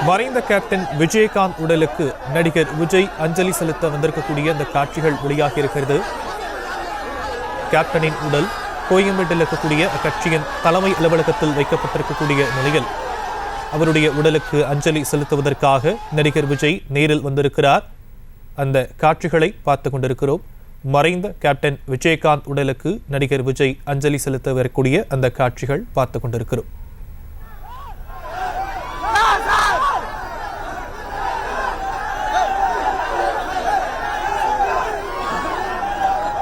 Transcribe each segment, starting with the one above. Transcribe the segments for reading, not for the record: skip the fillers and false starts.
மறைந்த கேப்டன் விஜயகாந்த் உடலுக்கு நடிகர் விஜய் அஞ்சலி செலுத்த வந்திருக்கக்கூடிய அந்த காட்சிகள் வெளியாகி இருக்கிறது. கேப்டனின் உடல் கோயம்பேட்டில் இருக்கக்கூடிய அக்கட்சியின் தலைமை அலுவலகத்தில் வைக்கப்பட்டிருக்கக்கூடிய நிலையில் அவருடைய உடலுக்கு அஞ்சலி செலுத்துவதற்காக நடிகர் விஜய் நேரில் வந்திருக்கிறார். அந்த காட்சிகளை பார்த்து கொண்டிருக்கிறோம். மறைந்த கேப்டன் விஜயகாந்த் உடலுக்கு நடிகர் விஜய் அஞ்சலி செலுத்த வரக்கூடிய அந்த காட்சிகள் பார்த்து கொண்டிருக்கிறோம்.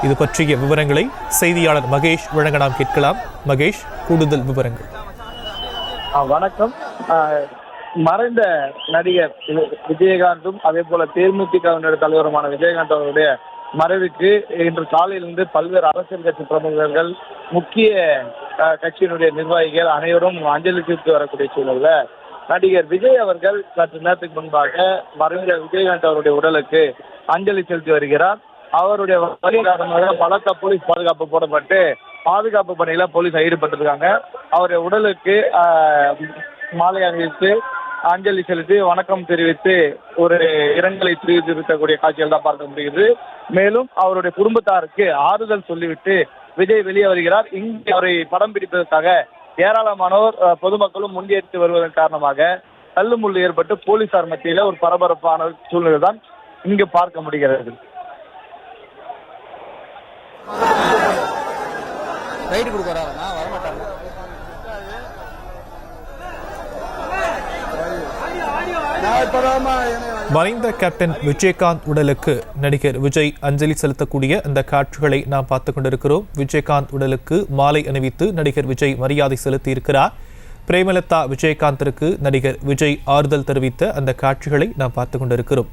இது பற்றிய விவரங்களை செய்தியாளர் மகேஷ் வழங்க நாம் கேட்கலாம். மகேஷ், கூடுதல் விவரங்கள். வணக்கம். மறைந்த நடிகர் விஜயகாந்தும் அதே போல தேமுதிக தலைவருமான விஜயகாந்த் அவருடைய மறைவுக்கு இன்று காலையிலிருந்து பல்வேறு அரசியல் கட்சி பிரமுகர்கள், முக்கிய கட்சியினுடைய நிர்வாகிகள் அனைவரும் அஞ்சலி செலுத்தி வரக்கூடிய சூழல்ல நடிகர் விஜய் அவர்கள் சற்று நேரத்துக்கு முன்பாக மறைந்த விஜயகாந்த் அவருடைய உடலுக்கு அஞ்சலி செலுத்தி வருகிறார். அவருடைய வழி காரணமாக பலத்த போலீஸ் பாதுகாப்பு போடப்பட்டு பாதுகாப்பு பணியில போலீஸ் ஈடுபட்டிருக்காங்க. அவருடைய உடலுக்கு மாலை அணிவித்து அஞ்சலி செலுத்தி வணக்கம் தெரிவித்து ஒரு இரங்கலை தெரிவித்திருக்கக்கூடிய காட்சிகள் தான் பார்க்க முடியுது. மேலும் அவருடைய குடும்பத்தாருக்கு ஆறுதல் சொல்லிவிட்டு விஜய் வெளியே வருகிறார். இங்கு அவரை படம் பிடிப்பதற்காக ஏராளமானோர் பொதுமக்களும் முன்னேற்றி வருவதன் காரணமாக தள்ளுமுள்ளு ஏற்பட்டு போலீசார் மத்தியில ஒரு பரபரப்பான சூழ்நிலை தான் இங்கு பார்க்க முடிகிறது. மறைந்த கேப்டன் விஜயகாந்த் உடலுக்கு நடிகர் விஜய் அஞ்சலி செலுத்தக்கூடிய அந்த காட்சிகளை நாம் பார்த்துக் கொண்டிருக்கிறோம். விஜயகாந்த் உடலுக்கு மாலை அணிவித்து நடிகர் விஜய் மரியாதை செலுத்தி இருக்கிறார். பிரேமலதா விஜயகாந்திற்கு நடிகர் விஜய் ஆறுதல் தெரிவித்த அந்த காட்சிகளை நாம் பார்த்துக் கொண்டிருக்கிறோம்.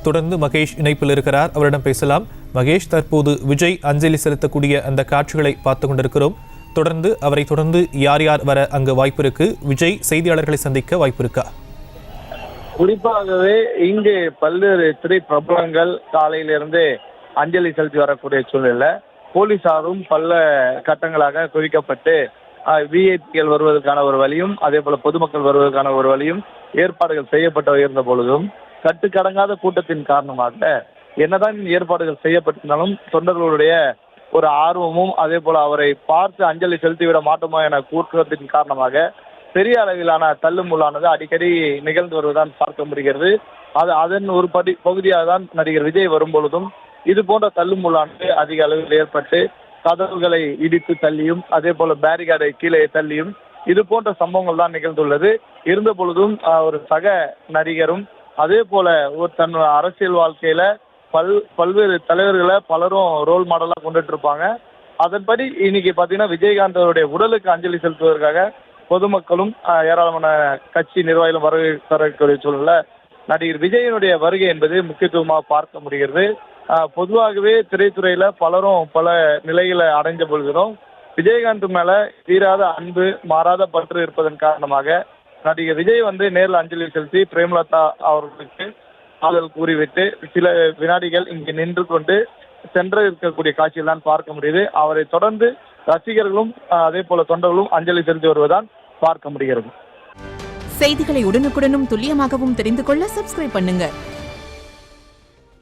தொடர்ந்து மகேஷ் இணைப்பில் இருக்கிறார், அவரிடம் பேசலாம். மகேஷ், தற்போது விஜய் அஞ்சலி செலுத்தக்கூடிய அந்த காட்சிகளை பார்த்து கொண்டிருக்கிறோம். அவரை தொடர்ந்து யார் யார் வர அங்கு வாய்ப்பு இருக்கு? விஜய் செய்தியாளர்களை சந்திக்க வாய்ப்பு இருக்கா? குறிப்பாகவே இங்கு பல்வேறு திரை பிரபலங்கள் காலையிலிருந்து அஞ்சலி செலுத்தி வரக்கூடிய சூழ்நிலை போலீசாரும் பல கட்டங்களாக குவிக்கப்பட்டு விஐபிகள் வருவதற்கான ஒரு வழியும் அதே போல பொதுமக்கள் வருவதற்கான ஒரு வழியும் ஏற்பாடுகள் செய்யப்பட்டு இருந்த பொழுதும் கட்டுக்கடங்காத கூட்டத்தின் காரணமாக என்னதான் ஏற்பாடுகள் செய்யப்பட்டிருந்தாலும் தொண்டர்களுடைய ஒரு ஆர்வமும் அதே போல அவரை பார்த்து அஞ்சலி செலுத்திவிட மாட்டோமா என கூட்டத்தின் காரணமாக பெரிய அளவிலான தள்ளுமுள்ளானது அடிக்கடி நிகழ்ந்து வருவதுதான் பார்க்க முடிகிறது. அதன் ஒரு பகுதியாக தான் நடிகர் விஜய் வரும்பொழுதும் இது போன்ற தள்ளுமுள்ளானது அதிக அளவில் ஏற்பட்டு கதவுகளை இடித்து தள்ளியும் அதே போல பேரிகார்டை கீழே தள்ளியும் இது போன்ற சம்பவங்கள் தான் நிகழ்ந்துள்ளது. இருந்த பொழுதும் ஒரு சக நடிகரும் அதே போல ஒரு தன் அரசியல் வாழ்க்கையில பல்வேறு தலைவர்களை பலரும் ரோல் மாடலா கொண்டுட்டு இருப்பாங்க. அதன்படி இன்னைக்கு பாத்தீங்கன்னா விஜயகாந்த் அவருடைய உடலுக்கு அஞ்சலி செலுத்துவதற்காக பொதுமக்களும் ஏராளமான கட்சி நிர்வாகிகளும் வரக்கூடிய சூழல்ல நடிகர் விஜயனுடைய வருகை என்பது முக்கியத்துவமாக பார்க்க முடிகிறது. பொதுவாகவே திரைத்துறையில பலரும் பல நிலைகளை அடைஞ்ச பொழுதும் விஜயகாந்த் மேல தீராத அன்பு மாறாத பற்று இருப்பதன் காரணமாக நடிகர் விஜய் நேரில் அஞ்சலி செலுத்தி பிரேமலதா அவர்களுக்கு ஆதரவு கூறிவிட்டு சில வினாடிகள் இங்கு நின்று கொண்டு சென்று இருக்கக்கூடிய காட்சியில் தான் பார்க்க முடியுது. அவரை தொடர்ந்து ரசிகர்களும் அதே போல தொண்டர்களும் அஞ்சலி செலுத்தி வருவதுதான் பார்க்க முடிகிறது. செய்திகளை உடனுக்குடனும் துல்லியமாகவும் தெரிந்து கொள்ள சப்ஸ்கிரைப் பண்ணுங்க.